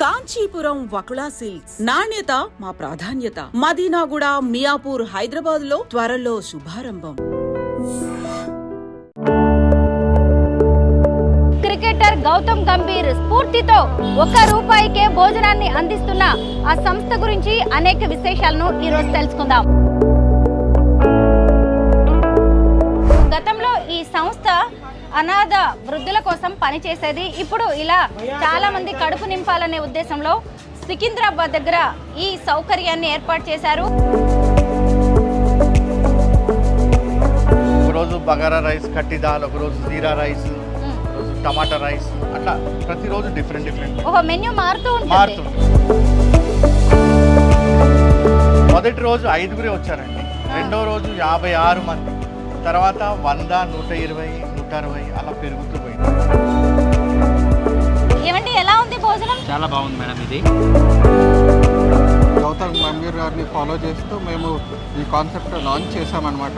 Kanchipuram Vakula silks నాణ్యత మా ప్రాధాన్యత. మదీనాగూడ, మియాపూర్, హైదరాబాద్ లో త్వరలో శుభారంభం. క్రికెటర్ గౌతమ్ గంభీర్ స్ఫూర్తితో ₹1కే భోజనాన్ని అందిస్తున్న ఆ సంస్థ గురించి అనేక విశేషాలను ఈరోజు తెలుసుకుందాం. గతంలో ఈ సంస్థ అనాథ వృద్ధుల కోసం పనిచేసేది. ఇప్పుడు ఇలా చాలా మంది కడుపు నింపాలనే ఉద్దేశంలో సికింద్రాబాద్ దగ్గర ఈ సౌకర్యాన్ని ఏర్పాటు చేశారు. ఒకరోజు బగారా రైస్, కట్టి దాల్, ఒకరోజు జీరా రైస్, ఒకరోజు టమాటా రైస్, అట్లా ప్రతిరోజు డిఫరెంట్ మెన్యూ మారుతూ ఉంటుంది. మొదటి రోజు 5గురే వచ్చారండి, రెండో రోజు 56 మంది, తర్వాత 100, 120, 160 అలా పెరుగుతూ పోయింది. ఏమండి, ఎలా ఉంది భోజనం? చాలా బాగుంది మేడం. ఇది గౌతమ్ గంభీర్ గారిని ఫాలో చేస్తూ మేము ఈ కాన్సెప్ట్ లాంచ్ చేశామన్నమాట.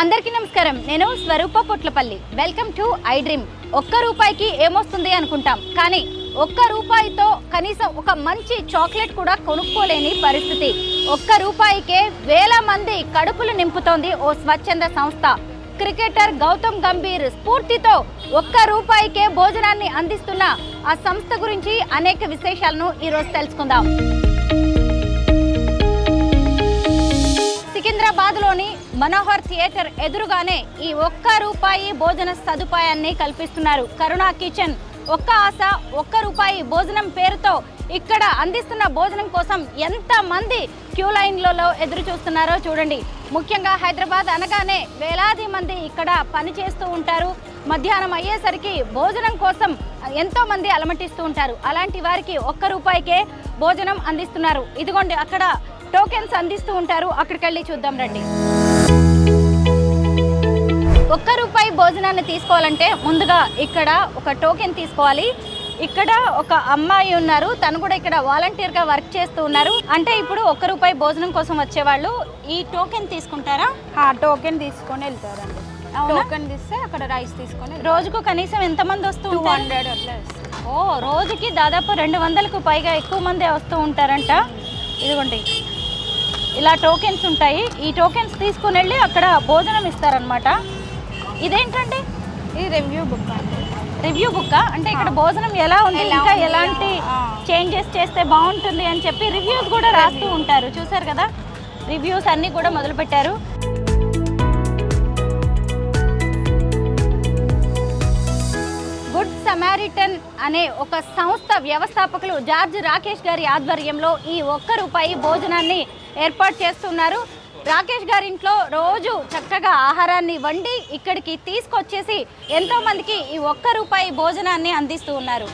అందరికీ నమస్కారం, నేను Swaroopa Potlapalli. Welcome to I dream. ₹1కి ఏమొస్తుంది అనుకుంటాం, కానీ ₹1తో కనీసం ఒక మంచి చాక్లెట్ కూడా కొనుక్కోలేని పరిస్థితి. ₹1కే వేల మంది కడుపులు నింపుతోంది ఓ స్వచ్ఛంద సంస్థ. క్రికెటర్ గౌతమ్ గంభీర్ స్ఫూర్తితో ₹1కే భోజనాన్ని అందిస్తున్న ఆ సంస్థ గురించి అనేక విశేషాలను ఈరోజు తెలుసుకుందాం. సికింద్రాబాద్లోని మనోహర్ థియేటర్ ఎదురుగానే ఈ ₹1 భోజన సదుపాయాన్ని కల్పిస్తున్నారు. కరుణా కిచెన్. ఒక్క ఆశ ₹1 భోజనం పేరుతో ఇక్కడ అందిస్తున్న భోజనం కోసం ఎంత మంది క్యూ లైన్లలో ఎదురు చూస్తున్నారో చూడండి. ముఖ్యంగా హైదరాబాద్ అనగానే వేలాది మంది ఇక్కడ పనిచేస్తూ ఉంటారు. మధ్యాహ్నం అయ్యేసరికి భోజనం కోసం ఎంతో మంది అలమటిస్తూ ఉంటారు. అలాంటి వారికి ₹1కే భోజనం అందిస్తున్నారు. ఇదిగోండి, అక్కడ టోకెన్స్ అందిస్తూ ఉంటారు. అక్కడికి వెళ్ళి చూద్దాం రండి. ₹1 భోజనాన్ని తీసుకోవాలంటే ముందుగా ఇక్కడ ఒక టోకెన్ తీసుకోవాలి. ఇక్కడ ఒక అమ్మాయి ఉన్నారు, తను కూడా ఇక్కడ వాలంటీర్గా వర్క్ చేస్తూ ఉన్నారు. అంటే ఇప్పుడు ₹1 భోజనం కోసం వచ్చేవాళ్ళు ఈ టోకెన్ తీసుకుంటారా? టోకెన్ తీసుకొని వెళ్తారండి. టోకెన్ తీస్తే అక్కడ రైస్ తీసుకొని రోజుకు కనీసం ఎంతమంది వస్తూ ఉంటారు? 200 అట్లా వస్తుంది. ఓ, రోజుకి దాదాపు 200కు పైగా ఎక్కువ మందే వస్తూ ఉంటారంట. ఇదిగోండి, ఇలా టోకెన్స్ ఉంటాయి. ఈ టోకెన్స్ తీసుకుని వెళ్ళి అక్కడ భోజనం ఇస్తారనమాట. ఇదేంటండి? ఇది రివ్యూ బుక్ అండి. రివ్యూ బుక్ అంటే ఇక్కడ భోజనం ఎలా ఉంది, ఇంకా ఎలాంటి చేంజెస్ చేస్తే బాగుంటుంది అని చెప్పి రివ్యూస్ కూడా రాస్తూ ఉంటారు. చూసారు కదా, రివ్యూస్ అన్నీ కూడా మొదలు పెట్టారు. గుడ్ సమారిటన్ అనే ఒక సంస్థ వ్యవస్థాపకులు జార్జ్ రాకేష్ గారి ఆధ్వర్యంలో ఈ ₹1 భోజనాన్ని ఏర్పాటు చేస్తున్నారు. రాకేష్ గారి ఇంట్లో రోజు చక్కగా ఆహారాన్ని వండి ఇక్కడికి తీసుకొచ్చేసి ఎంతో మందికి ఈ ₹1 భోజనాన్ని అందిస్తూ ఉన్నారు.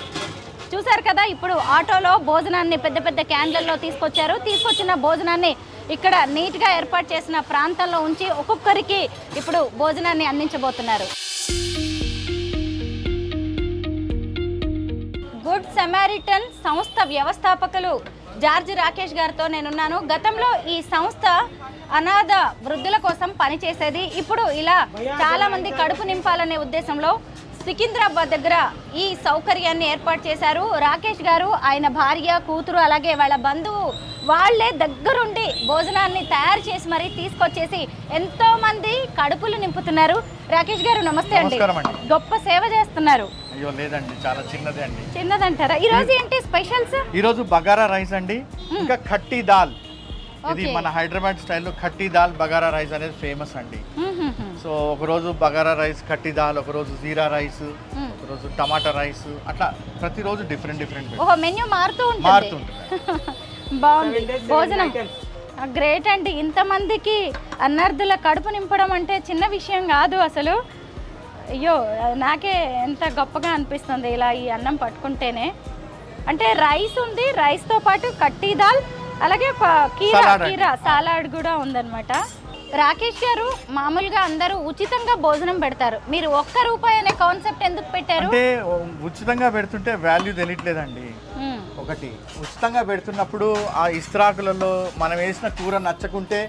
చూసారు కదా, ఇప్పుడు ఆటోలో భోజనాన్ని పెద్ద పెద్ద క్యాన్లలో తీసుకొచ్చారు. తీసుకొచ్చిన భోజనాన్ని ఇక్కడ నీట్గా ఏర్పాటు చేసిన ప్రాంతంలో ఉంచి ఒక్కొక్కరికి ఇప్పుడు భోజనాన్ని అందించబోతున్నారు. గుడ్ సమారిటన్ సంస్థ వ్యవస్థాపకులు జార్జ్ రాకేష్ గారితో నేనున్నాను. గతంలో ఈ సంస్థ అనాథ వృద్ధుల కోసం పనిచేసేది. ఇప్పుడు ఇలా చాలా మంది కడుపు నింపాలనే ఉద్దేశంలో సికింద్రాబాద్ దగ్గర ఈ సౌకర్యాన్ని ఏర్పాటు చేశారు. రాకేష్ గారు, ఆయన భార్య, కూతురు, అలాగే వాళ్ళ బంధువు వాళ్లే దగ్గరుండి భోజనాన్ని తయారు చేసి మరీ తీసుకొచ్చేసి ఎంతో మంది కడుపులు నింపుతున్నారు. రాకేష్ గారు, నమస్తే అండి. గొప్ప సేవ చేస్తున్నారు. అయ్యో లేదండి, చాలా చిన్నదే అండి. చిన్నదంటారా? ఈ రోజు ఏంటి స్పెషల్స్? ఈ రోజు బగారా రైస్ అండి, ఇంకా ఖట్టి దాల్. ఇది మన హైదరాబాద్ స్టైల్లో ఖట్టి దాల్ బగారా రైస్ అనేది ఫేమస్ అండి. సో ఒకరోజు బగారా రైస్, ఖట్టి దాల్, ఒకరోజు జీరా రైస్, ఒకరోజు టమాటా రైస్, అట్లా ప్రతిరోజు డిఫరెంట్ మెన్యూ మారుతూ ఉంటుంది. బాగుంది భోజనం. గ్రేట్ అండి. ఇంతమందికి అన్నార్థుల కడుపు నింపడం అంటే చిన్న విషయం కాదు అసలు. అయ్యో, నాకే ఎంత గొప్పగా అనిపిస్తుంది ఇలా ఈ అన్నం పట్టుకుంటేనే. అంటే రైస్ ఉంది, రైస్తో పాటు కట్టి దాల్, అలాగే కీరా సాలాడ్ కూడా ఉందన్నమాట. రాకేష్ గారు, మామూలుగా అందరూ ఉచితంగా భోజనం పెడతారు, మీరు ₹1 అనే కాన్సెప్ట్ ఎందుకు పెట్టారు? అంటే ఉచితంగా పెడుతుంటే వాల్యూ తెలియట్లేదండి. ఒకటి, ఉచితంగా పెడుతున్నప్పుడు ఆ ఇస్త్రాకులలో మనం వేసిన కూర నచ్చకుంటే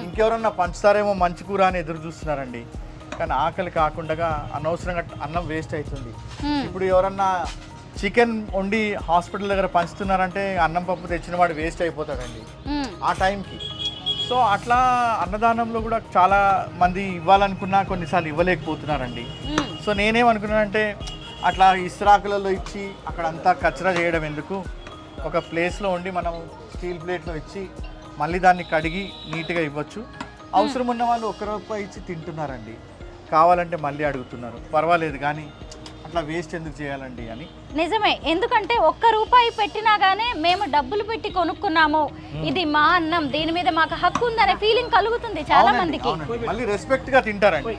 ఇంకెవరన్నా పంచుతారేమో మంచి కూర అని ఎదురు చూస్తున్నారండి. కానీ ఆకలి కాకుండా అనవసరంగా అన్నం వేస్ట్ అవుతుంది. ఇప్పుడు ఎవరన్నా చికెన్ వండి హాస్పిటల్ దగ్గర పంచుతున్నారంటే అన్నం పప్పు తెచ్చిన వాడు వేస్ట్ అయిపోతాడండి ఆ టైంకి. సో అట్లా అన్నదానంలో కూడా చాలా మంది ఇవ్వాలనుకున్నా కొన్నిసార్లు ఇవ్వలేకపోతున్నారండి. సో నేనేమనుకున్నానంటే అట్లా ఇస్రాకులలో ఇచ్చి అక్కడంతా కచరా చేయడం ఎందుకు, ఒక ప్లేస్లో ఉండి మనం స్టీల్ ప్లేట్లో ఇచ్చి మళ్ళీ దాన్ని కడిగి నీట్గా ఇవ్వచ్చు. అవసరం ఉన్న వాళ్ళు ₹1 ఇచ్చి తింటున్నారండి, కావాలంటే మళ్ళీ అడుగుతున్నారు. పర్వాలేదు కానీ అట్లా వేస్ట్ ఎందుకు చేయాలండి అని. నిజమే, ఎందుకంటే ₹1 పెట్టినా గానీ మేము డబ్బులు పెట్టి కొనుక్కున్నాము, ఇది మా అన్నం, దీని మీద మాకు హక్కు ఉందనే ఫీలింగ్ కలుగుతుంది చాలా మందికి. మళ్ళీ రెస్పెక్ట్ గా తింటారండి.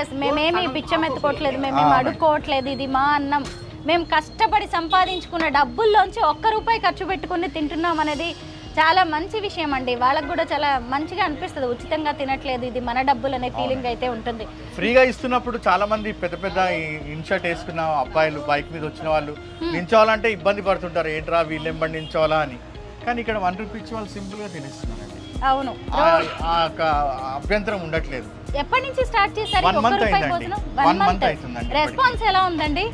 ఎస్ మేమేమి బిచ్చం ఎత్తుకోవట్లేదు, మేమేమి అడుక్కోవట్లేదు, ఇది మా అన్నం, మేము కష్టపడి సంపాదించుకున్న డబ్బుల్లోంచి ₹1 ఖర్చు పెట్టుకుని తింటున్నాం అనేది చాలా మంచి విషయం అండి. వాళ్ళకు కూడా చాలా మంచిగా అనిపిస్తుంది, ఉచితంగా తినట్లేదు, ఇది మన డబ్బులు అనే ఫీలింగ్ అయితే ఉంటుంది. ఫ్రీగా ఇస్తున్నప్పుడు చాలా మంది పెద్ద పెద్ద ఇన్షర్ట్ వేసుకున్న అబ్బాయిలు బైక్ మీద వచ్చిన వాళ్ళు నించోవాలంటే ఇబ్బంది పడుతుంటారు, ఏంట్రా వీళ్ళేం బండి నించోవాలా అని. కానీ ఇక్కడ ₹1 ఇచ్చి వాళ్ళు సింపుల్ గా తినేస్తున్నారండి. అవును, అభ్యంతరం ఉండట్లేదు. ఎప్పటి నుంచి స్టార్ట్ చేశారు? 1 month అయిందండి. 1 month అవుతుందండి. రెస్పాన్స్ ఎలా ఉందండి?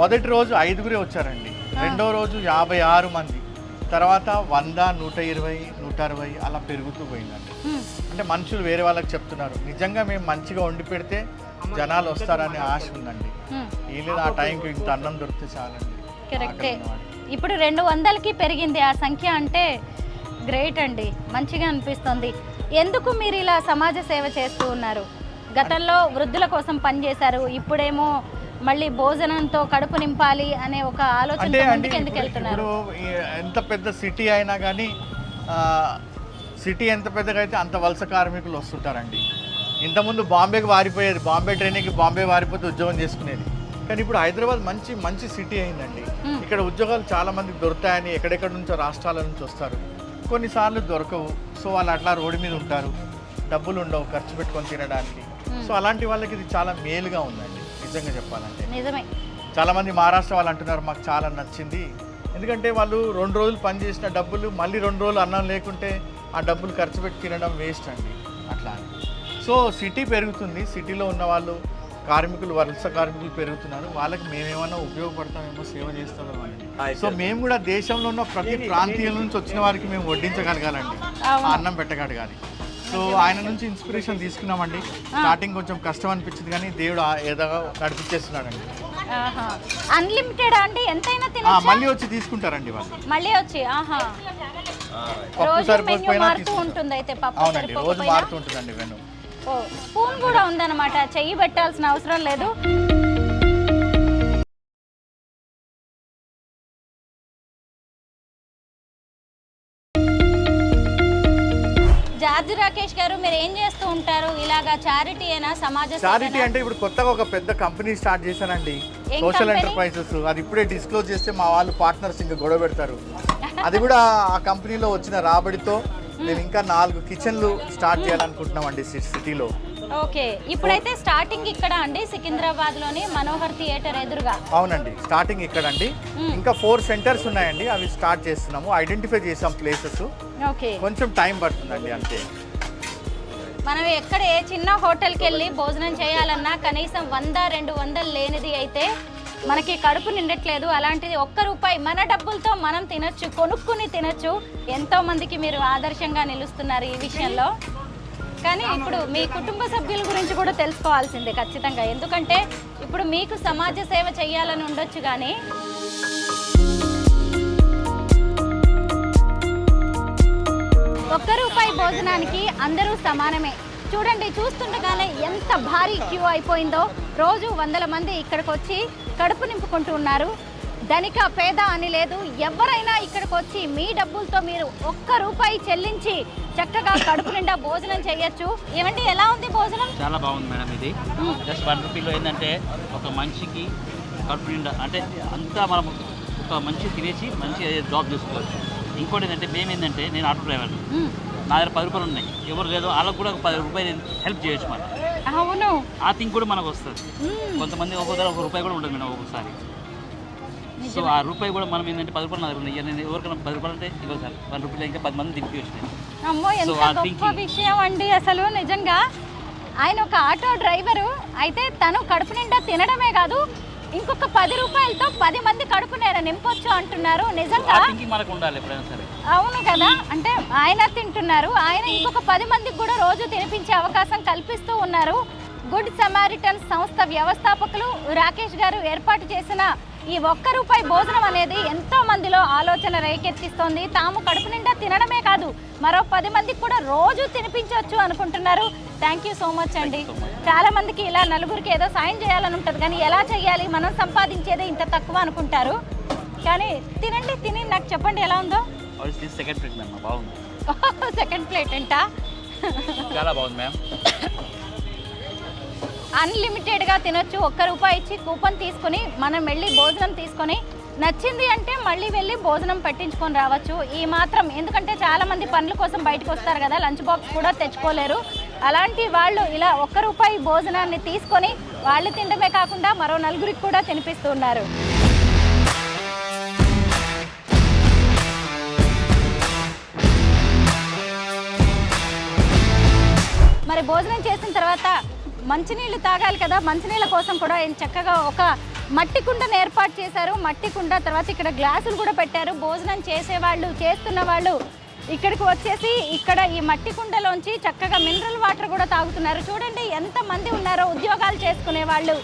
మొదటి రోజు 5 వచ్చారండి, రెండో రోజు 56 మంది, తర్వాత 100, 120, 160 అలా పెరుగుతూ పోయిందండి. అంటే మనుషులు వేరే వాళ్ళకి చెప్తున్నారు, నిజంగా మేము మంచిగా వండి పెడితే జనాలు వస్తారనే ఆశ ఉందండి. ఏం లేదు, ఆ టైంకి ఇంత అన్నం దొరికితే చాలండి. కరెక్టే. ఇప్పుడు 200కి పెరిగింది ఆ సంఖ్య, అంటే గ్రేట్ అండి, మంచిగా అనిపిస్తుంది. ఎందుకు మీరు ఇలా సమాజ సేవ చేస్తూ ఉన్నారు? గతంలో వృద్ధుల కోసం పనిచేశారు, ఇప్పుడేమో మళ్ళీ భోజనంతో కడుపు నింపాలి అనే ఒక ఆలోచన ఎందుకు వెళ్తున్నారు? ఎంత పెద్ద సిటీ అయినా కానీ సిటీ ఎంత పెద్దగా అయితే అంత వలస కార్మికులు వస్తుంటారండి. ఇంతకుముందు బాంబేకి వారిపోయేది, బాంబే ట్రైనింగ్కి బాంబే వారిపోతే ఉద్యోగం చేసుకునేది. కానీ ఇప్పుడు హైదరాబాద్ మంచి సిటీ అయిందండి. ఇక్కడ ఉద్యోగాలు చాలా మందికి దొరుకుతాయని ఎక్కడెక్కడ నుంచో రాష్ట్రాల నుంచి వస్తారు, కొన్నిసార్లు దొరకవు. సో వాళ్ళు అట్లా రోడ్డు మీద ఉంటారు, డబ్బులు ఉండవు ఖర్చు పెట్టుకొని తినడానికి. సో అలాంటి వాళ్ళకి ఇది చాలా మేలుగా ఉందండి నిజంగా చెప్పాలంటే. నిజమే, చాలా మంది మహారాష్ట్ర వాళ్ళు అంటున్నారు మాకు చాలా నచ్చింది, ఎందుకంటే వాళ్ళు 2 రోజులు పని చేసిన డబ్బులు మళ్ళీ 2 రోజులు అన్నం లేకుంటే ఆ డబ్బులు ఖర్చు పెట్టి తినడం వేస్ట్ అండి అట్లా. సో సిటీ పెరుగుతుంది, సిటీలో ఉన్న వాళ్ళు కార్మికులు, వలస కార్మికులు పెరుగుతున్నారు, వాళ్ళకి మేమేమన్నా ఉపయోగపడతామేమో, సేవ చేస్తామేమో అండి. సో మేము కూడా దేశంలో ఉన్న ప్రతి ప్రాంతీయం నుంచి వచ్చిన వారికి మేము వడ్డించగలగాలండి, అన్నం పెట్టగలగాలి. సో ఆయన నుంచి ఇన్స్పిరేషన్ తీసుకున్నామండి. స్టార్టింగ్ కొంచెం కష్టం అనిపించింది కానీ దేవుడు ఏదో నడిపించేస్తున్నాడండి. అన్లిమిటెడ్ అండి, ఎంతైనా తినొచ్చా? మళ్ళీ వచ్చి తీసుకుంటారండి వాళ్ళు, మళ్ళీ వచ్చి. పప్పు సరిపోకపోయినా ఉంటుంది అయితే పప్పు. అవునండి, రోజు మారుతూ ఉంటుందండి మెను. స్పూన్ కూడా ఉందన్నమాట, చెయ్యి పెట్టాల్సిన అవసరం లేదు. జార్జి రాకేష్ గారు, మీరు ఏం చేస్తూ ఉంటారు? ఇలాగా చారిటీ అయినా సమాజ చారిటీ అంటే ఇప్పుడు కొత్తగా ఒక పెద్ద కంపెనీ స్టార్ట్ చేశానండి, సోషల్ ఎంటర్ప్రైజెస్. అది ఇప్పుడే డిస్క్లోజ్ చేస్తే మా వాళ్ళు పార్ట్నర్స్ ఇంకా గొడవ పెడతారు. అది కూడా ఆ కంపెనీలో వచ్చిన రాబడితో నేను ఇంకా 4 కిచెన్లు స్టార్ట్ చేయాలనుకుంటున్నామండి సిటీలో. ఓకే, ఇప్పుడైతే స్టార్టింగ్ ఇక్కడ అండి సికింద్రాబాద్ లోని మనోహర్ థియేటర్ ఎదురుగా. అవునండి, స్టార్టింగ్ ఇక్కడ అండి. ఇంకా 4 సెంటర్స్ ఉన్నాయండి, అవి స్టార్ట్ చేస్తున్నాము. ఐడెంటిఫై చేసాం ప్లేసెస్, ఓకే, కొంచెం టైం పడుతుందండి అంతే. మనం ఎక్కడ ఏ చిన్న హోటల్కి వెళ్ళి భోజనం చేయాలన్నా కనీసం 100-200 లేనిది అయితే మనకి కడుపు నిండట్లేదు. అలాంటిది ₹1 మన డబ్బులతో మనం తినొచ్చు, కొనుక్కుని తినొచ్చు. ఎంతో మందికి మీరు ఆదర్శంగా నిలుస్తున్నారు ఈ విషయంలో. కానీ ఇప్పుడు మీ కుటుంబ సభ్యుల గురించి కూడా తెలుసుకోవాల్సిందే ఖచ్చితంగా, ఎందుకంటే ఇప్పుడు మీకు సమాజ సేవ చేయాలని ఉండొచ్చు కానీ ₹1 భోజనానికి అందరూ సమానమే. చూడండి, చూస్తుండగానే ఎంత భారీ క్యూ అయిపోయిందో. రోజు 100 మంది ఇక్కడికి వచ్చి కడుపు నింపుకుంటూ ఉన్నారు. ధనిక పేద అని లేదు, ఎవరైనా ఇక్కడికి వచ్చి మీ డబ్బులతో మీరు ₹1 చెల్లించి చక్కగా కడుపు నిండా భోజనం చేయొచ్చు. ఏమండి, ఎలా ఉంది భోజనం? చాలా బాగుంది మేడం. ఇది జస్ట్ ₹1 ఏంటంటే ఒక మనిషికి కడుపు నిండా, అంటే అంతా మనం ఒక మనిషి తినేసి మంచి జాబ్ చేసుకోవచ్చు. ఇంకోటి ఏంటంటే మేమేంటంటే, నేను ఆటో డ్రైవర్, నా దగ్గర ₹10 ఉన్నాయి, ఎవరు లేదు వాళ్ళకు కూడా ₹10 హెల్ప్ చేయొచ్చు మనం. అవును, ఆ థింగ్ కూడా మనకు వస్తుంది. కొంతమంది ఒక్కొక్కరు ₹1 కూడా ఉండదు మేడం ఒక్కొక్కసారి. సో ఆ రూపాయి కూడా మనం ఏంటంటే ₹10 నా దగ్గర ఉన్నాయి, నేను ఎవరికైనా ₹10 అంటే ఇవ్వాలి సార్, ₹1 ఇంకా 10 మంది దింపి వచ్చినాయి. అమ్మో, ఎంత గొప్ప విషయం అండి అసలు. నిజంగా ఆయన ఒక ఆటో డ్రైవరు. అయితే తను కడుపు నిండా తినడమే కాదు, ఇంకొక 10 రూపాయలతో 10 మంది కడుపు నింపొచ్చు అంటున్నారు. నిజంగా మనకు ఉండాలి ఎప్పుడైనా సరే. అవును కదా, అంటే ఆయన తింటున్నారు, ఆయన ఇంకొక 10 మందికి కూడా రోజు తినిపించే అవకాశం కల్పిస్తూ ఉన్నారు. గుడ్ సమారిటన్ సంస్థ వ్యవస్థాపకులు రాకేష్ గారు ఏర్పాటు చేసిన ఈ ₹1 భోజనం అనేది ఎంతో మందిలో ఆలోచన రేకెత్తిస్తోంది. తాము కడుపు నిండా తినడమే కాదు, మరో 10 మందికి కూడా రోజు తినిపించవచ్చు అనుకుంటున్నారు. థ్యాంక్ యూ సో మచ్ అండి. చాలా మందికి ఇలా నలుగురికి ఏదో సాయం చేయాలని ఉంటుంది, కానీ ఎలా చేయాలి, మనం సంపాదించేదే ఇంత తక్కువ అనుకుంటారు. కానీ తినండి, తిని నాకు చెప్పండి ఎలా ఉందో. సెకండ్ ప్లేట్ మ్యామ్, బాగుంది. సెకండ్ ప్లేట్ ఏంటా? చాలా బాగుంది మ్యామ్. అన్లిమిటెడ్గా తినొచ్చు. ₹1 ఇచ్చి కూపన్ తీసుకుని మనం వెళ్ళి భోజనం తీసుకొని నచ్చింది అంటే మళ్ళీ వెళ్ళి భోజనం పెట్టించుకొని రావచ్చు. ఈ మాత్రం, ఎందుకంటే చాలామంది పనుల కోసం బయటకు వస్తారు కదా, లంచ్ బాక్స్ కూడా తెచ్చుకోలేరు. అలాంటి వాళ్ళు ఇలా ₹1 భోజనాన్ని తీసుకొని వాళ్ళు తినడమే కాకుండా మరో నలుగురికి కూడా తినిపిస్తున్నారు. మరి భోజనం చేసిన తర్వాత మంచినీళ్ళు తాగాలి కదా, మంచినీళ్ళ కోసం కూడా ఆయన చక్కగా ఒక మట్టి కుండను ఏర్పాటు చేశారు. మట్టి కుండ, తర్వాత ఇక్కడ గ్లాసులు కూడా పెట్టారు. భోజనం చేసేవాళ్ళు, చేస్తున్న వాళ్ళు ఇక్కడికి వచ్చేసి ఇక్కడ ఈ మట్టి కుండలోంచి చక్కగా మినరల్ వాటర్ కూడా తాగుతున్నారు. చూడండి ఎంతమంది ఉన్నారో, ఉద్యోగాలు చేసుకునే వాళ్ళు,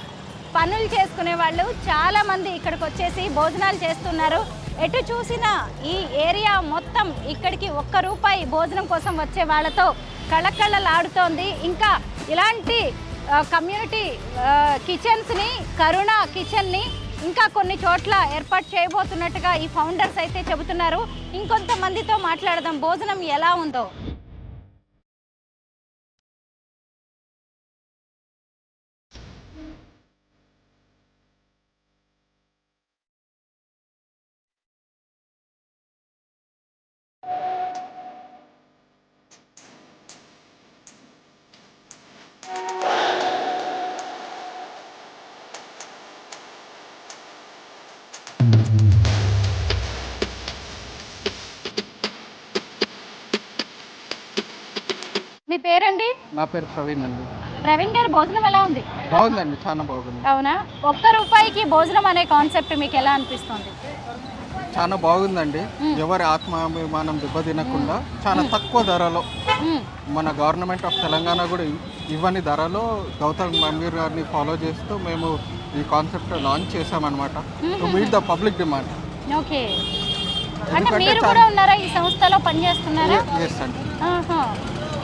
పనులు చేసుకునే వాళ్ళు చాలామంది ఇక్కడికి వచ్చేసి భోజనాలు చేస్తున్నారు. ఎటు చూసినా ఈ ఏరియా మొత్తం ఇక్కడికి ₹1 భోజనం కోసం వచ్చే వాళ్ళతో కళకళలాడుతోంది. ఇంకా ఇలాంటి కమ్యూనిటీ కిచెన్స్ని, కరుణ కిచెన్ని ఇంకా కొన్ని చోట్ల ఏర్పాటు చేయబోతున్నట్టుగా ఈ ఫౌండర్స్ అయితే చెబుతున్నారు. ఇంకొంతమందితో మాట్లాడదాం, భోజనం ఎలా ఉందో. మీ పేరండి? నా పేరు ప్రవీణ్ అండి. ప్రవీణ్ గారు, భోజనం ఎలా ఉంది? బాగుందండి, చాలా బాగుంది. అవునా? ₹1 భోజనం అనే కాన్సెప్ట్ మీకు ఎలా అనిపిస్తుంది? చాలా బాగుందండి. ఎవరి ఆత్మాభిమానం దెబ్బతినకుండా చాలా తక్కువ ధరలో, మన గవర్నమెంట్ ఆఫ్ తెలంగాణ కూడా ఇవ్వని ధరలో గౌతమ్ గంభీర్ గారిని ఫాలో చేస్తూ మేము ఈ కాన్సెప్ట్ లాంచ్ చేసామన్నమాట. To meet the public demand. Okay, అంటే మీరు కూడా ఉన్నారా ఈ సంస్థలో, పనిచేస్తున్నారా? ఎస్ అండి.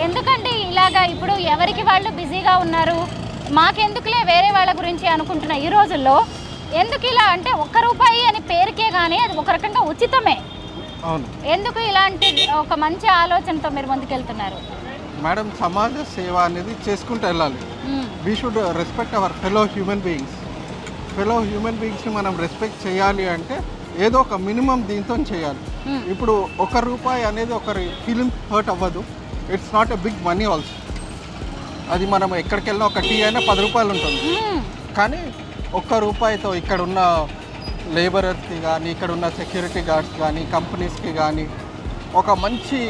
ఎందుకండి ఇలాగా, ఇప్పుడు ఎవరికి వాళ్ళు బిజీగా ఉన్నారు, మాకెందుకులే వేరే వాళ్ళ గురించి అనుకుంటున్న ఈ రోజుల్లో ఎందుకు ఇలా అంటే ₹1 అని పేరుకే కానీ అది ఒక రకంగా ఉచితమే. అవును. ఎందుకు ఇలాంటి ఒక మంచి ఆలోచనతో మీరు ముందుకెళ్తున్నారు? మేడం, సమాజ సేవ అనేది చేసుకుంటూ వెళ్ళాలి. We should respect our fellow human beings. Fellow human బీయింగ్స్ని మనం రెస్పెక్ట్ చేయాలి అంటే ఏదో ఒక మినిమం దీంతో చేయాలి. ఇప్పుడు ₹1 అనేది ఒకరి ఫీలింగ్ హర్ట్ అవ్వదు. It's not a big money also. అది మనం ఎక్కడికి వెళ్ళినా ఒక టీ అయినా ₹10 ఉంటుంది. కానీ ₹1తో ఇక్కడ ఉన్న లేబరర్స్కి కానీ, ఇక్కడ ఉన్న సెక్యూరిటీ గార్డ్స్ కానీ, కంపెనీస్కి కానీ ఒక మంచి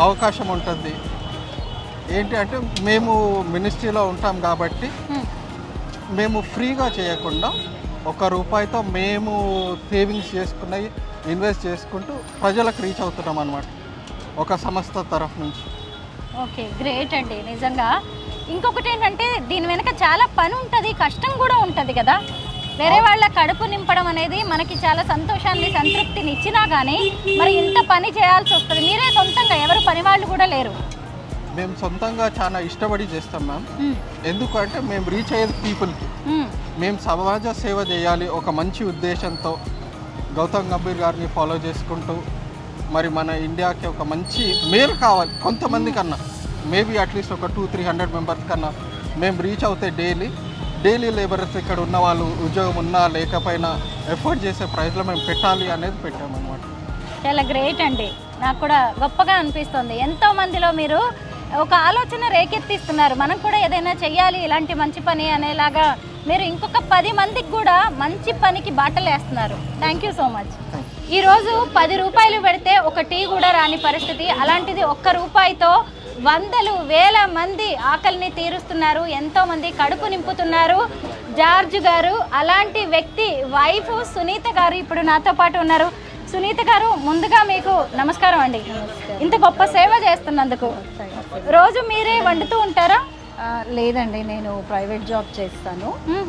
అవకాశం ఉంటుంది. ఏంటి అంటే, మేము మినిస్ట్రీలో ఉంటాం కాబట్టి మేము ఫ్రీగా చేయకుండా ₹1తో మేము సేవింగ్స్ చేసుకున్నవి ఇన్వెస్ట్ చేసుకుంటూ ప్రజలకు రీచ్ అవుతున్నాం అన్నమాట, ఒక సంస్థ తరఫు నుంచి. ఓకే, గ్రేట్ అండి నిజంగా. ఇంకొకటి ఏంటంటే దీని వెనక చాలా పని ఉంటుంది, కష్టం కూడా ఉంటుంది కదా. వేరే వాళ్ళ కడుపు నింపడం అనేది మనకి చాలా సంతోషాన్ని, సంతృప్తిని ఇచ్చినా కానీ మరి ఇంత పని చేయాల్సి వస్తుంది. మీరే సొంతంగా, ఎవరు పని వాళ్ళు కూడా లేరు? మేము సొంతంగా చాలా ఇష్టపడి చేస్తాం మ్యామ్. ఎందుకంటే మేము రీచ్ అయ్యేది పీపుల్కి. మేము సమాజ సేవ చేయాలి ఒక మంచి ఉద్దేశంతో గౌతమ్ గంభీర్ గారిని ఫాలో చేసుకుంటూ, మరి మన ఇండియాకి ఒక మంచి మేలు కావాలి కొంతమంది కన్నా, మేబీ అట్లీస్ట్ ఒక 200-300 మెంబర్స్ కన్నా మేము రీచ్ అవుతే డైలీ లేబరర్స్ ఇక్కడ ఉన్న వాళ్ళు ఉద్యోగం ఉన్నా లేకపోయినా ఎఫర్ట్ చేసే ప్రైస్లో మేము పెట్టాలి అనేది పెట్టామన్నమాట. చాలా గ్రేట్ అండి, నాకు కూడా గొప్పగా అనిపిస్తుంది. ఎంతో మందిలో మీరు ఒక ఆలోచన రేకెత్తిస్తున్నారు, మనం కూడా ఏదైనా చెయ్యాలి ఇలాంటి మంచి పని అనేలాగా. మీరు ఇంకొక 10 మందికి కూడా మంచి పనికి బాటలు వేస్తున్నారు. Thank you so much. ఈరోజు ₹10 పెడితే ఒక టీ కూడా రాని పరిస్థితి, అలాంటిది ₹1తో వందలు వేల మంది ఆకలిని తీరుస్తున్నారు, ఎంతో మంది కడుపు నింపుతున్నారు జార్జ్ గారు. అలాంటి వ్యక్తి వైఫ్ సునీత గారు ఇప్పుడు నాతో పాటు ఉన్నారు. సునీత గారు, ముందుగా మీకు నమస్కారం అండి. ఇంత గొప్ప సేవ చేస్తున్నందుకు. రోజు మీరే వండుతూ ఉంటారా? లేదండి, నేను ప్రైవేట్ జాబ్ చేస్తాను.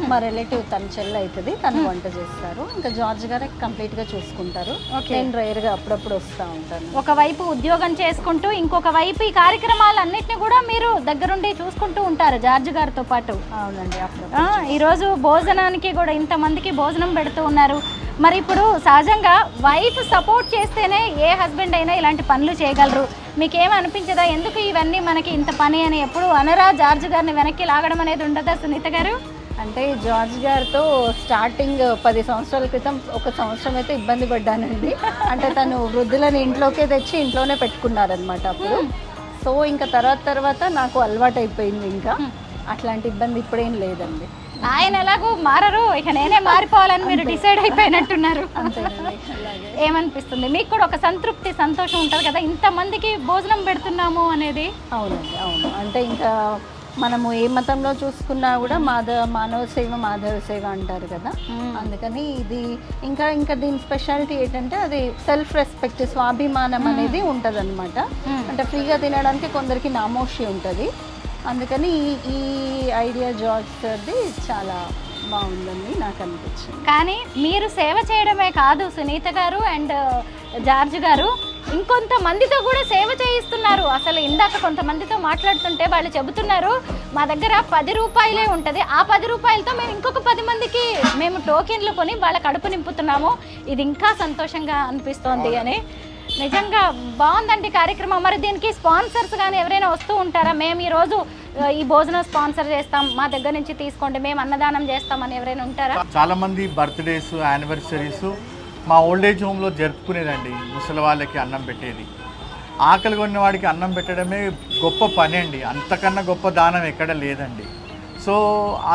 మా రిలేటివ్ తన చెల్లి అవుతుంది, తను వంట చేస్తారు. ఇంకా జార్జ్ గారే కంప్లీట్గా చూసుకుంటారు. నేను రేర్గా అప్పుడప్పుడు వస్తూ ఉంటాను. ఒకవైపు ఉద్యోగం చేసుకుంటూ ఇంకొక వైపు ఈ కార్యక్రమాలన్నింటినీ కూడా మీరు దగ్గరుండి చూసుకుంటూ ఉంటారు జార్జ్ గారితో పాటు. అవునండి, అప్పుడు ఈరోజు భోజనానికి కూడా ఇంతమందికి భోజనం పెడుతూ ఉన్నారు. మరి ఇప్పుడు సహజంగా వైఫ్ సపోర్ట్ చేస్తేనే ఏ హస్బెండ్ అయినా ఇలాంటి పనులు చేయగలరు. మీకేమనిపించదా ఎందుకు ఇవన్నీ మనకి ఇంత పని అని? ఎప్పుడు అనరా జార్జ్ గారిని వెనక్కి లాగడం అనేది ఉండదా సునీత గారు? అంటే జార్జ్ గారితో స్టార్టింగ్ 10 సంవత్సరాల క్రితం ఒక సంవత్సరం అయితే ఇబ్బంది పడ్డానండి. అంటే తను వృద్ధులను ఇంట్లోకే తెచ్చి ఇంట్లోనే పెట్టుకున్నారనమాట అప్పుడు. సో ఇంకా తర్వాత నాకు అలవాటు అయిపోయింది. ఇంకా అట్లాంటి ఇబ్బంది ఇప్పుడేం లేదండి. ఆయన ఎలాగో మారరు, ఇక నేనే మారిపోవాలని మీరు డిసైడ్ అయిపోయినట్టున్నారు. ఏమనిపిస్తుంది మీకు కూడా? ఒక సంతృప్తి, సంతోషం ఉంటుంది కదా ఇంతమందికి భోజనం పెడుతున్నాము అనేది. అవునండి, అవును. అంటే ఇంకా మనము ఏ మతంలో చూసుకున్నా కూడా మానవ సేవ మాధవ సేవ అంటారు కదా. అందుకని ఇది ఇంకా దీని స్పెషాలిటీ ఏంటంటే అది సెల్ఫ్ రెస్పెక్ట్, స్వాభిమానం అనేది ఉంటుంది అనమాట. అంటే ఫ్రీగా తినడానికి కొందరికి నామోషి ఉంటుంది. అందుకని ఈ ఐడియా జార్జ్ సార్ది చాలా బాగుందని నాకు అనిపించింది. కానీ మీరు సేవ చేయడమే కాదు సునీత గారు అండ్ జార్జ్ గారు, ఇంకొంతమందితో కూడా సేవ చేయిస్తున్నారు. అసలు ఇందాక కొంతమందితో మాట్లాడుతుంటే వాళ్ళు చెబుతున్నారు మా దగ్గర 10 రూపాయలే ఉంటుంది, ఆ 10 రూపాయలతో మేము ఇంకొక 10 మందికి మేము టోకెన్లు కొని వాళ్ళ కడుపు నింపుతున్నాము. ఇది ఇంకా సంతోషంగా అనిపిస్తోంది అని. నిజంగా బాగుందండి కార్యక్రమం. మరి దీనికి స్పాన్సర్స్ కానీ ఎవరైనా వస్తూ ఉంటారా? మేము ఈరోజు ఈ భోజనం స్పాన్సర్ చేస్తాం, మా దగ్గర నుంచి తీసుకోండి, మేము అన్నదానం చేస్తామని ఎవరైనా ఉంటారా? చాలా మంది బర్త్డేస్, యానివర్సరీస్ మా ఓల్డేజ్ హోమ్లో జరుపుకునేదండి. ముసలి వాళ్ళకి అన్నం పెట్టేది. ఆకలి కొన్న వాడికి అన్నం పెట్టడమే గొప్ప పని అండి. అంతకన్నా గొప్ప దానం ఎక్కడ లేదండి. సో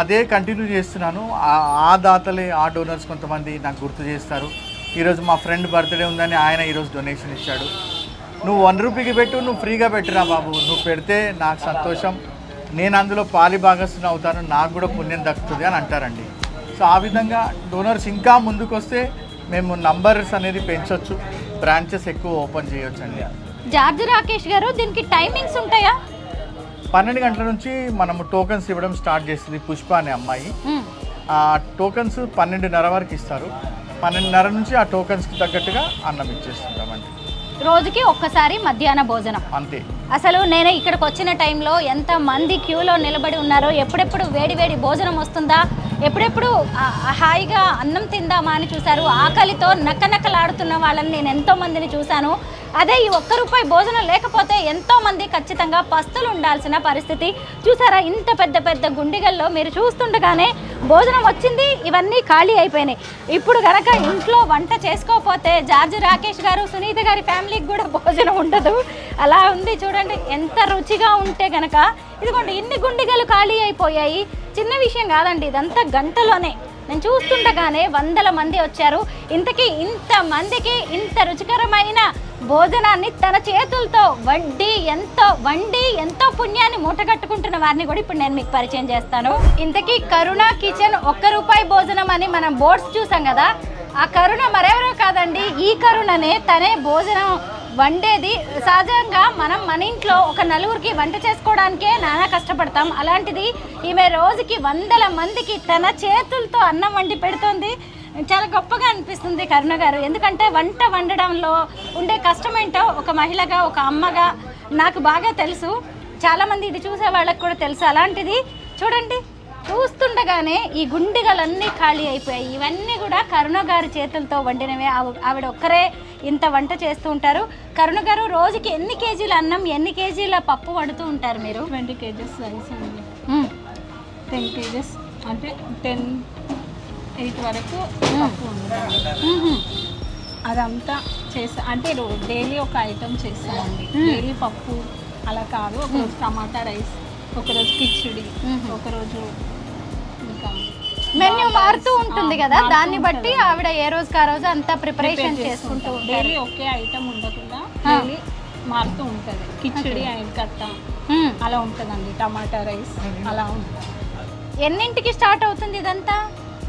అదే కంటిన్యూ చేస్తున్నాను. ఆ దాతలే, ఆ డోనర్స్ కొంతమంది నాకు గుర్తు చేస్తారు. ఈరోజు మా ఫ్రెండ్ బర్త్డే ఉందని ఆయన ఈరోజు డొనేషన్ ఇచ్చాడు. నువ్వు 1 రూపీకి పెట్టు, నువ్వు ఫ్రీగా పెట్టిరా బాబు, నువ్వు పెడితే నాకు సంతోషం, నేను అందులో పాలిభాగస్తుని అవుతాను, నాకు కూడా పుణ్యం దక్కుతుంది అని అంటారండి. సో ఆ విధంగా డోనర్స్ ఇంకా ముందుకు వస్తే మేము నంబర్స్ అనేది పెంచవచ్చు, బ్రాంచెస్ ఎక్కువ ఓపెన్ చేయొచ్చు అండి. జార్జ్ రాకేష్ గారు, దీనికి టైమింగ్స్ ఉంటాయా? 12 గంటల నుంచి మనము టోకన్స్ ఇవ్వడం స్టార్ట్ చేస్తుంది పుష్ప అనే అమ్మాయి. ఆ టోకన్స్ 12:30 వరకు ఇస్తారు. 12:30 నుంచి ఆ టోకన్స్కి తగ్గట్టుగా అన్నం ఇచ్చేస్తుంటామండి. రోజుకి ఒక్కసారి మధ్యాహ్న భోజనం అంతే. అసలు నేను ఇక్కడికి వచ్చిన టైంలో ఎంతమంది క్యూలో నిలబడి ఉన్నారో, ఎప్పుడెప్పుడు వేడి వేడి భోజనం వస్తుందా, ఎప్పుడెప్పుడు హాయిగా అన్నం తిందామా అని చూశారు. ఆకలితో నక్కనక్కలాడుతున్న వాళ్ళని నేను ఎంతో మందిని చూశాను. అదే ఈ 1 రూపాయి భోజనం లేకపోతే ఎంతోమంది ఖచ్చితంగా పస్తులు ఉండాల్సిన పరిస్థితి. చూసారా, ఇంత పెద్ద పెద్ద గుండిగల్లో మీరు చూస్తుండగానే భోజనం వచ్చింది, ఇవన్నీ ఖాళీ అయిపోయినాయి. ఇప్పుడు కనుక ఇంట్లో వంట చేసుకోకపోతే జార్జ్ రాకేష్ గారు, సునీత గారి ఫ్యామిలీకి కూడా భోజనం ఉండదు. అలా ఉంది చూడండి, ఎంత రుచిగా ఉంటే కనుక. ఇదిగోండి, ఇన్ని గుండిగలు ఖాళీ అయిపోయాయి. చిన్న విషయం కాదండి, ఇదంతా గంటలోనే. నేను చూస్తుండగానే వందల మంది వచ్చారు. ఇంతకీ ఇంతమందికి ఇంత రుచికరమైన భోజనాన్ని తన చేతులతో వండి ఎంతో పుణ్యాన్ని మూటగట్టుకుంటున్న వారిని కూడా ఇప్పుడు నేను మీకు పరిచయం చేస్తాను. ఇంతకీ కరుణ కిచెన్ 1 రూపాయి భోజనం అని మనం బోర్డ్స్ చూసాం కదా, ఆ కరుణ మరెవరో కాదండి, ఈ కరుణనే. తనే భోజనం వండేది. సహజంగా మనం మన ఇంట్లో ఒక 4గురికి వంట చేసుకోవడానికే నానా కష్టపడతాం. అలాంటిది ఈమె రోజుకి వందల మందికి తన చేతులతో అన్నం వండి పెడుతోంది. చాలా గొప్పగా అనిపిస్తుంది కరుణ గారు. ఎందుకంటే వంట వండడంలో ఉండే కష్టమేంటో ఒక మహిళగా, ఒక అమ్మగా నాకు బాగా తెలుసు. చాలామంది ఇది చూసే వాళ్ళకి కూడా తెలుసు. అలాంటిది చూడండి, చూస్తుండగానే ఈ గుండిగలన్నీ ఖాళీ అయిపోయాయి. ఇవన్నీ కూడా కరుణ గారి చేతులతో వండినవే. ఆవిడ ఒక్కరే ఇంత వంట చేస్తూ ఉంటారు. కరుణ గారు, రోజుకి ఎన్ని కేజీల అన్నం, ఎన్ని కేజీల పప్పు వండుతూ ఉంటారు మీరు? 20 కేజెస్ రైస్ అండి. 10 కేజెస్ అంటే 10-8 వరకు పప్పు వండుతాం. అదంతా చేస్తా అంటే డైలీ ఒక ఐటమ్ చేస్తామండి. డైలీ పప్పు అలా కాదు. ఒకరోజు టమాటా రైస్, ఒకరోజు కిచిడి, ఒకరోజు ఇంకా మెన్యూ మారుతూ ఉంటుంది కదా, దాన్ని బట్టి ఆవిడ ఏ రోజుకి ఆ రోజు అంతా ప్రిపరేషన్ చేసుకుంటూ ఉంటారు. డైలీ ఒకే ఐటమ్ ఉండకుండా డైలీ మారుతూ ఉంటుంది. కిచిడి అండ్ కట్ట అలా ఉంటుందండి. టమాటా రైస్ అలా ఉంటుంది. ఎన్నింటికి స్టార్ట్ అవుతుంది ఇదంతా?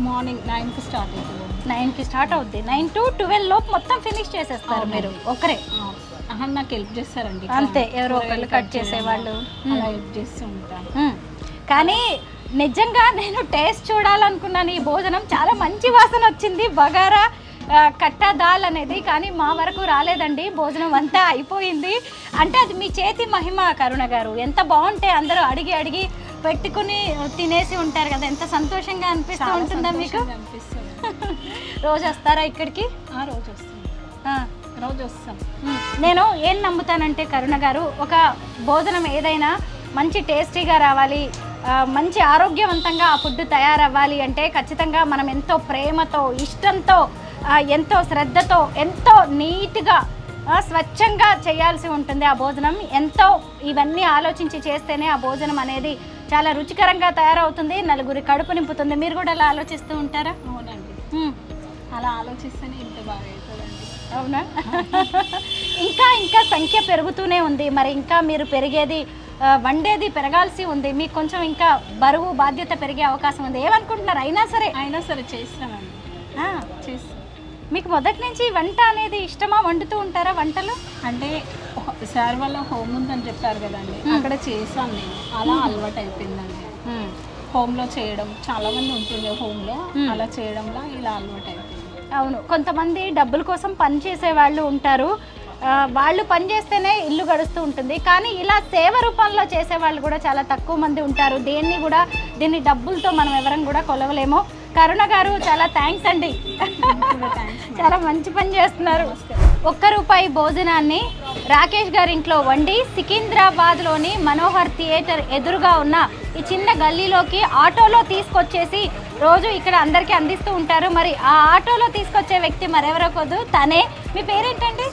మార్నింగ్ 9కి స్టార్ట్ అవుతుంది. 9కి స్టార్ట్ అవుద్ది. 9 to 12 లోపు మొత్తం ఫినిష్ చేసేస్తారు మీరు ఒకరే? నాకు హెల్ప్ చేస్తారండి. అంతే, ఎవరో ఒకళ్ళు కట్ చేసేవాళ్ళు అలా హెల్ప్ చేస్తూ ఉంటాను. కానీ నిజంగా నేను టేస్ట్ చూడాలనుకున్నాను. ఈ భోజనం చాలా మంచి వాసన వచ్చింది, బగారా కట్టా దాల్ అనేది. కానీ మా వరకు రాలేదండి, భోజనం అంతా అయిపోయింది. అంటే అది మీ చేతి మహిమ కరుణ గారు. ఎంత బాగుంటే అందరూ అడిగి అడిగి పెట్టుకుని తినేసి ఉంటారు కదా, ఎంత సంతోషంగా అనిపిస్తూ ఉంటుందా మీకు? రోజు వస్తారా ఇక్కడికి? రోజు వస్తాం. రోజు వస్తాం. నేను ఏం నమ్ముతానంటే కరుణ గారు, ఒక భోజనం ఏదైనా మంచి టేస్టీగా రావాలి, మంచి ఆరోగ్యవంతంగా ఆ ఫుడ్ తయారవ్వాలి అంటే ఖచ్చితంగా మనం ఎంతో ప్రేమతో, ఇష్టంతో, ఎంతో శ్రద్ధతో, ఎంతో నీట్గా, స్వచ్ఛంగా చేయాల్సి ఉంటుంది ఆ భోజనం. ఎంతో ఇవన్నీ ఆలోచించి చేస్తేనే ఆ భోజనం అనేది చాలా రుచికరంగా తయారవుతుంది, నలుగురి కడుపు నింపుతుంది. మీరు కూడా అలా ఆలోచిస్తూ ఉంటారా? అవునండి, అలా ఆలోచిస్తేనే ఇంత బాగా అవుతుందండి. అవునా? ఇంకా ఇంకా సంఖ్య పెరుగుతూనే ఉంది. మరి ఇంకా మీరు వండేది పెరగాల్సి ఉంది. మీకు కొంచెం ఇంకా బరువు బాధ్యత పెరిగే అవకాశం ఉంది. ఏమనుకుంటున్నారు? అయినా సరే చేస్తామండి. చేస్తాం. మీకు మొదటి నుంచి వంట అనేది ఇష్టమా? వండుతూ ఉంటారా వంటలు? అంటే సార్ వాళ్ళ హోమ్ ఉందని చెప్పారు కదండి, అక్కడ చేసాను నేను. అలా అలవాటు అయిపోయిందండి. హోమ్లో చేయడం, చాలా మంది ఉంటుండే హోమ్లో, అలా చేయడంలో ఇలా అలవాటు అయిపోయింది. అవును, కొంతమంది డబ్బుల కోసం పని చేసే వాళ్ళు ఉంటారు. వాళ్ళు పని చేస్తేనే ఇల్లు గడుస్తూ ఉంటుంది. కానీ ఇలా సేవ రూపంలో చేసే వాళ్ళు కూడా చాలా తక్కువ మంది ఉంటారు. దీన్ని డబ్బులతో మనం ఎవరం కూడా కొలవలేము. కరుణ గారు చాలా థ్యాంక్స్ అండి, చాలా మంచి పని చేస్తున్నారు. ₹1 భోజనాన్ని రాకేష్ గారి ఇంట్లో వండి సికింద్రాబాద్లోని మనోహర్ థియేటర్ ఎదురుగా ఉన్న ఈ చిన్న గల్లీలోకి ఆటోలో తీసుకొచ్చేసి రోజు ఇక్కడ అందరికీ అందిస్తూ ఉంటారు. మరి ఆ ఆటోలో తీసుకొచ్చే వ్యక్తి మరెవరో కాదు, తనే. మీ పేరేంటండి?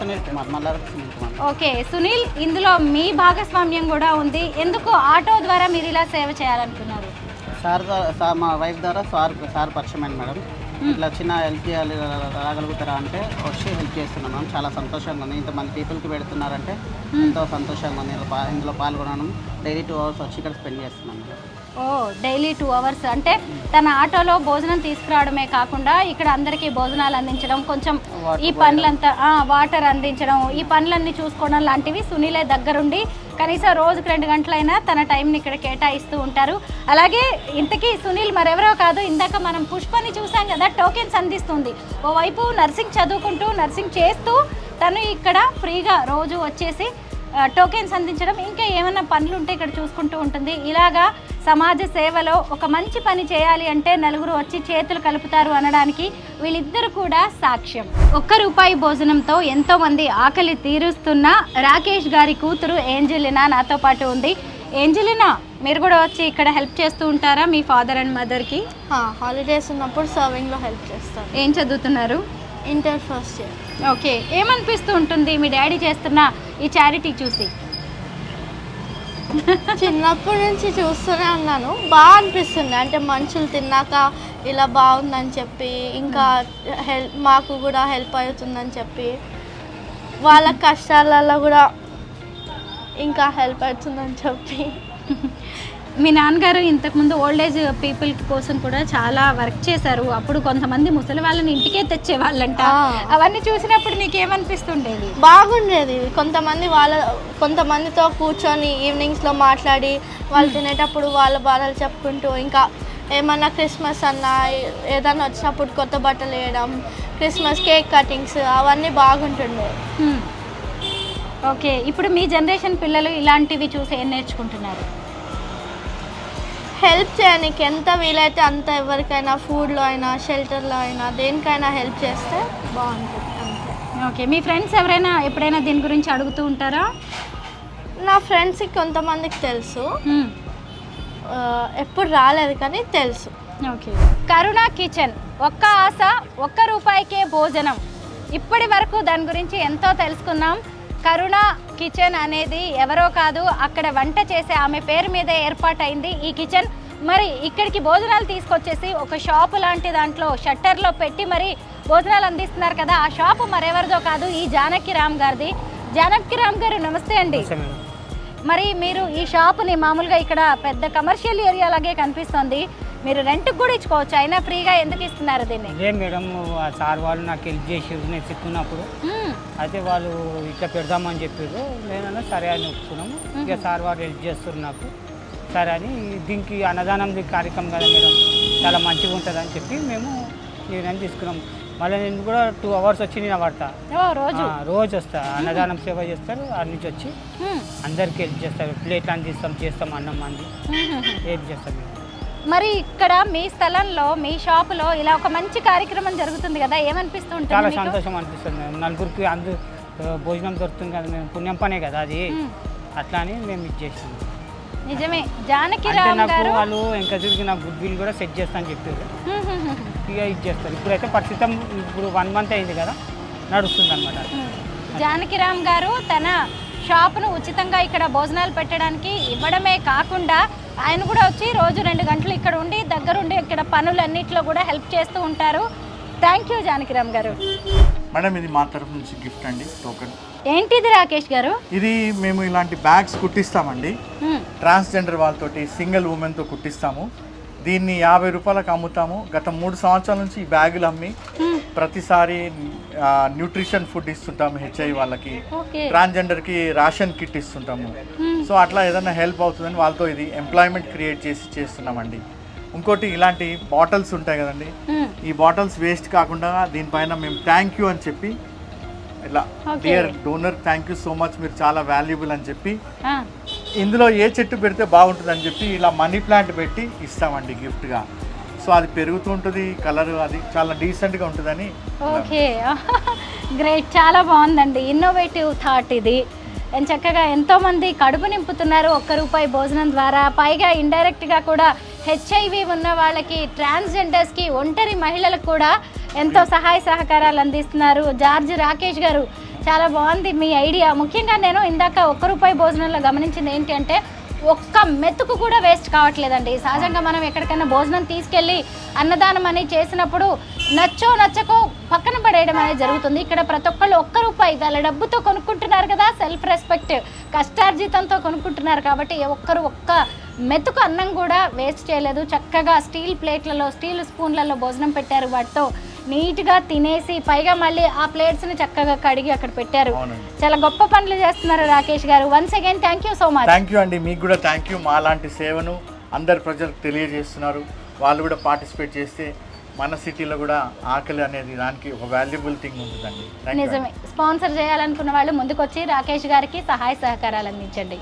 ఓకే సునీల్, ఇందులో మీ భాగస్వామ్యం కూడా ఉంది. ఎందుకు ఆటో ద్వారా మీరు ఇలా సేవ చేయాలనుకున్నారు? సార్ మా వైఫ్ ద్వారా సార్ పరిచయం అయింది మేడం. ఇట్లా చిన్న హెల్ప్ చేయాలి, రాగలుగుతారా అంటే వచ్చి హెల్ప్ చేస్తున్నాం మేడం. చాలా సంతోషంగా ఉంది. ఇంతమంది పీపుల్కి పెడుతున్నారంటే ఎంతో సంతోషంగా ఉంది. ఇందులో పాల్గొనడం, డైలీ 2 hours వచ్చి ఇక్కడ స్పెండ్ చేస్తున్నాం మేడం. డైలీ 2 hours అంటే తన ఆటోలో భోజనం తీసుకురావడమే కాకుండా ఇక్కడ అందరికీ భోజనాలు అందించడం, కొంచెం ఈ పనులంతా వాటర్ అందించడం, ఈ పనులన్నీ చూసుకోవడం లాంటివి సునీలే దగ్గరుండి కనీసం రోజుకు 2 గంటలైనా తన టైంని ఇక్కడ కేటాయిస్తూ ఉంటారు. అలాగే ఇంతకీ సునీల్ మరెవరో కాదు, ఇందాక మనం పుష్పని చూసాం కదా, టోకెన్స్ అందిస్తుంది. ఓవైపు నర్సింగ్ చదువుకుంటూ, నర్సింగ్ చేస్తూ తను ఇక్కడ ఫ్రీగా రోజు వచ్చేసి టోకెన్స్ అందించడం, ఇంకా ఏమైనా పనులు ఉంటే ఇక్కడ చూసుకుంటూ ఉంటుంది. ఇలాగా సమాజ సేవలో ఒక మంచి పని చేయాలి అంటే నలుగురు వచ్చి చేతులు కలుపుతారు అనడానికి వీళ్ళిద్దరు కూడా సాక్ష్యం. ₹1 భోజనంతో ఎంతోమంది ఆకలి తీరుస్తున్న రాకేష్ గారి కూతురు ఏంజెలినా నాతో పాటు ఉంది. ఏంజెలినా, మీరు కూడా వచ్చి ఇక్కడ హెల్ప్ చేస్తూ ఉంటారా మీ ఫాదర్ అండ్ మదర్కి? హాలిడేస్ ఉన్నప్పుడు సర్వింగ్లో హెల్ప్ చేస్తాను. ఏం చదువుతున్నారు? Inter first year. ఓకే, ఏమనిపిస్తూ ఉంటుంది మీ డాడీ చేస్తున్న ఈ చారిటీ చూసి? చిన్నప్పటి నుంచి చూస్తూనే ఉన్నాను, బాగా అనిపిస్తుంది. అంటే మనుషులు తిన్నాక ఇలా బాగుందని చెప్పి, ఇంకా మాకు కూడా హెల్ప్ అవుతుందని చెప్పి, వాళ్ళ కష్టాలలో కూడా ఇంకా హెల్ప్ అవుతుందని చెప్పి. మీ నాన్నగారు ఇంతకుముందు ఓల్డ్ ఏజ్ పీపుల్ కోసం కూడా చాలా వర్క్ చేశారు. అప్పుడు కొంతమంది ముసలి వాళ్ళని ఇంటికే తెచ్చేవాళ్ళంట. అవన్నీ చూసినప్పుడు నీకేమనిపిస్తుండేది? బాగుండేది. కొంతమందితో కూర్చొని ఈవినింగ్స్లో మాట్లాడి, వాళ్ళు తినేటప్పుడు వాళ్ళ బాధలు చెప్పుకుంటూ, ఇంకా ఏమన్నా క్రిస్మస్ అన్నా ఏదన్నా వచ్చినప్పుడు కొత్త బట్టలు వేయడం, క్రిస్మస్ కేక్ కటింగ్స్, అవన్నీ బాగుంటుండే. ఓకే, ఇప్పుడు మీ జనరేషన్ పిల్లలు ఇలాంటివి చూసి ఏం నేర్చుకుంటున్నారు? హెల్ప్ చేయడానికి ఎంత వీలైతే అంత, ఎవరికైనా ఫుడ్లో అయినా, షెల్టర్లో అయినా, దేనికైనా హెల్ప్ చేస్తే బాగుంటుంది అంతే. ఓకే, మీ ఫ్రెండ్స్ ఎవరైనా ఎప్పుడైనా దీని గురించి అడుగుతూ ఉంటారా? నా ఫ్రెండ్స్కి కొంతమందికి తెలుసు, ఎప్పుడు రాలేదు కానీ తెలుసు. ఓకే, కరుణ కిచెన్, ఒక్క ఆశ ₹1 భోజనం. ఇప్పటి వరకు దాని గురించి ఎంతో తెలుసుకున్నాం. కరుణ కిచెన్ అనేది ఎవరో కాదు, అక్కడ వంట చేసే ఆమె పేరు మీదే ఏర్పాటైంది ఈ కిచెన్. మరి ఇక్కడికి భోజనాలు తీసుకొచ్చేసి ఒక షాపు లాంటి దాంట్లో షట్టర్లో పెట్టి మరి భోజనాలు అందిస్తున్నారు కదా, ఆ షాపు మరెవరిదో కాదు, ఈ జానకి రామ్ గారిది. జానకిరామ్ గారు నమస్తే అండి. మరి మీరు ఈ షాపుని మామూలుగా ఇక్కడ పెద్ద కమర్షియల్ ఏరియా లాగే కనిపిస్తుంది, మీరు రెంట్కి కూడా ఇచ్చుకోవచ్చు, అయినా ఫ్రీగా ఎందుకు ఇస్తున్నారు దీన్ని? అదే మేడం, ఆ సార్ వాళ్ళు నాకు హెల్ప్ చేసి నేను చెప్తున్నప్పుడు అయితే వాళ్ళు ఇట్లా పెడదామని చెప్పారు. నేనన్నా సరే అని ఒప్పుకున్నాము. ఇక సార్ వాళ్ళు హెల్ప్ చేస్తారు నాకు, సరే అని దీనికి అన్నదానం కార్యక్రమం కదా మేడం, చాలా మంచిగా ఉంటుంది అని చెప్పి మేము నిర్ణయం తీసుకున్నాము. మళ్ళీ నేను కూడా 2 hours వచ్చి నేను పడతా, రోజు వస్తా, అన్నదానం సేవ చేస్తారు, అన్ని నుంచి వచ్చి అందరికి హెల్ప్ చేస్తారు, ప్లేట్లు అందిస్తాం, చేస్తాం, అన్నం మంది హెల్ప్ చేస్తాం. మరి ఇక్కడ మీ స్థలంలో మీ షాపులో ఇలా ఒక మంచి కార్యక్రమం జరుగుతుంది కదా, ఏమనిపిస్తుంది? చాలా సంతోషం అనిపిస్తుంది మేడం. నలుగురికి భోజనం దొరుకుతుంది కదా, మేము పుణ్యం పనే కదా అది, అట్లా అని మేము ఇది చేస్తాం. నిజమే. జానకిరామ్ గారు వాళ్ళు ఇంకా తిరిగి నాకు గుడ్ విల్ కూడా సెట్ చేస్తా అని చెప్పారు, ఇక ఇది చేస్తారు. ఇప్పుడైతే ప్రస్తుతం ఇప్పుడు 1 month అయింది కదా, నడుస్తుంది అనమాట. జానకిరామ్ గారు తన షాపును ఉచితంగా ఇక్కడ భోజనాలు పెట్టడానికి ఇవ్వడమే కాకుండా ఆయన కూడా వచ్చి రోజు 2 గంటలు ఇక్కడ ఉండి దగ్గరుండి ఇక్కడ పనులన్నిట్లో కూడా హెల్ప్ చేస్తూ ఉంటారు. థ్యాంక్ యూ జానకిరామ్ గారు. మేడం ఇది మా తరఫు నుంచి గిఫ్ట్ అండి, టోకెన్. ఏంటిది రాకేష్ గారు? ఇది మేము ఇలాంటి బ్యాగ్స్ కుట్టిస్తామండి, ట్రాన్స్జెండర్ వాళ్ళతోటి సింగిల్ ఉమెన్తో కుట్టిస్తాము. దీన్ని 50 రూపాయలకు అమ్ముతాము. గత 3 సంవత్సరాల నుంచి ఈ బ్యాగులు అమ్మి ప్రతిసారి న్యూట్రిషన్ ఫుడ్ ఇస్తుంటాము హెచ్ఐ వాళ్ళకి, ట్రాన్స్జెండర్కి రేషన్ కిట్ ఇస్తుంటాము. సో అట్లా ఏదైనా హెల్ప్ అవుతుందని వాళ్ళతో ఇది ఎంప్లాయ్మెంట్ క్రియేట్ చేస్తున్నామండి. ఇంకోటి ఇలాంటి బాటిల్స్ ఉంటాయి కదండి, ఈ బాటిల్స్ వేస్ట్ కాకుండా దీనిపైన మేము థ్యాంక్ యూ అని చెప్పి ఇలా dear donor thank you so much, మీరు చాలా వాల్యుబుల్ అని చెప్పి ఇందులో ఏ చెట్టు పెడితే బాగుంటుంది అని చెప్పి ఇలా మనీ ప్లాంట్ పెట్టి ఇస్తామండి గిఫ్ట్గా. సో అది పెరుగుతూ ఉంటుంది, కలర్ అది చాలా డీసెంట్గా ఉంటుందని. ఓకే, గ్రేట్, చాలా బాగుందండి, ఇన్నోవేటివ్ థాట్ ఇది. చక్కగా ఎంతోమంది కడుపు నింపుతున్నారు ₹1 భోజనం ద్వారా. పైగా ఇండైరెక్ట్గా కూడా హెచ్ఐవి ఉన్న వాళ్ళకి, ట్రాన్స్జెండర్స్కి, ఒంటరి మహిళలకు కూడా ఎంతో సహాయ సహకారాలు అందిస్తున్నారు. జార్జ్ రాకేష్ గారు, చాలా బాగుంది మీ ఐడియా. ముఖ్యంగా నేను ఇందాక ₹1 భోజనంలో గమనించింది ఏంటి అంటే ఒక్క మెతుకు కూడా వేస్ట్ కావట్లేదండి. సహజంగా మనం ఎక్కడికైనా భోజనం తీసుకెళ్ళి అన్నదానం అని చేసినప్పుడు నచ్చకో పక్కన పడేయడం అనేది జరుగుతుంది. ఇక్కడ ప్రతి ఒక్కళ్ళు ₹1 వాళ్ళ డబ్బుతో కొనుక్కుంటున్నారు కదా, సెల్ఫ్ రెస్పెక్ట్, కష్టార్జితంతో కొనుక్కుంటున్నారు కాబట్టి ఒక్క మెతుకు అన్నం కూడా వేస్ట్ చేయలేదు. చక్కగా స్టీల్ ప్లేట్లలో, స్టీల్ స్పూన్లలో భోజనం పెట్టారు. వాటితో నీట్గా తినేసి పైగా మళ్ళీ ఆ ప్లేట్స్ని చక్కగా కడిగి అక్కడ పెట్టారు. చాలా గొప్ప పనులు చేస్తున్నారు రాకేష్ గారు. Once again thank you so much. Thank you అండి, మీకు కూడా థ్యాంక్ యూ. మా లాంటి సేవను అందరు ప్రజలకు తెలియజేస్తున్నారు. వాళ్ళు కూడా పార్టిసిపేట్ చేస్తే మన సిటీలో కూడా ఆకలి అనేది దానికి ఒక వాల్యుబుల్ థింగ్ ఉంటుందండి. నిజమే. స్పాన్సర్ చేయాలనుకున్న వాళ్ళు ముందుకొచ్చి రాకేష్ గారికి సహాయ సహకారాలు అందించండి.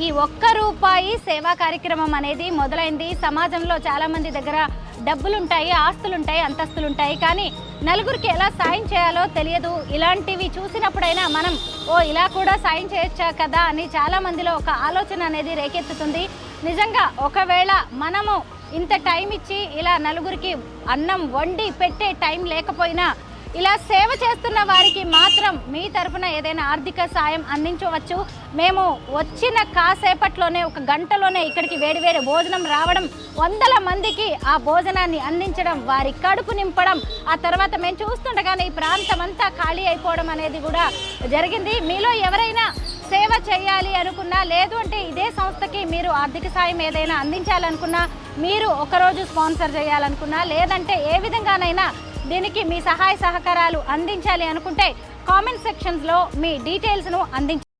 ఈ ₹1 సేవా కార్యక్రమం అనేది మొదలైంది. సమాజంలో చాలా మంది దగ్గర డబ్బులుంటాయి, ఆస్తులుంటాయి, అంతస్తులుంటాయి, కానీ నలుగురికి ఎలా సాయం చేయాలో తెలియదు. ఇలాంటివి చూసినప్పుడైనా మనం ఇలా కూడా సాయం చేయొచ్చా కదా అని చాలా మందిలో ఒక ఆలోచన అనేది రేకెత్తుతుంది. నిజంగా ఒకవేళ మనము ఇంత టైం ఇచ్చి ఇలా నలుగురికి అన్నం వండి పెట్టే టైం లేకపోయినా ఇలా సేవ చేస్తున్న వారికి మాత్రం మీ తరఫున ఏదైనా ఆర్థిక సాయం అందించవచ్చు. మేము వచ్చిన కాసేపట్లోనే, 1 గంటలోనే ఇక్కడికి వేడివేడి భోజనం రావడం, 100 మందికి ఆ భోజనాన్ని అందించడం, వారి కడుపు నింపడం, ఆ తర్వాత మేము చూస్తుండగానే ఈ ప్రాంతం అంతా ఖాళీ అయిపోవడం అనేది కూడా జరిగింది. మీలో ఎవరైనా సేవ చేయాలి అనుకున్నా, లేదు అంటే ఇదే సంస్థకి మీరు ఆర్థిక సాయం ఏదైనా అందించాలనుకున్నా, మీరు ఒకరోజు స్పాన్సర్ చేయాలనుకున్నా, లేదంటే ఏ విధంగానైనా దీనికి మీ సహాయ సహకారాలు అందించాలి అనుకుంటే కామెంట్ సెక్షన్స్లో మీ డీటెయిల్స్ను అందించండి.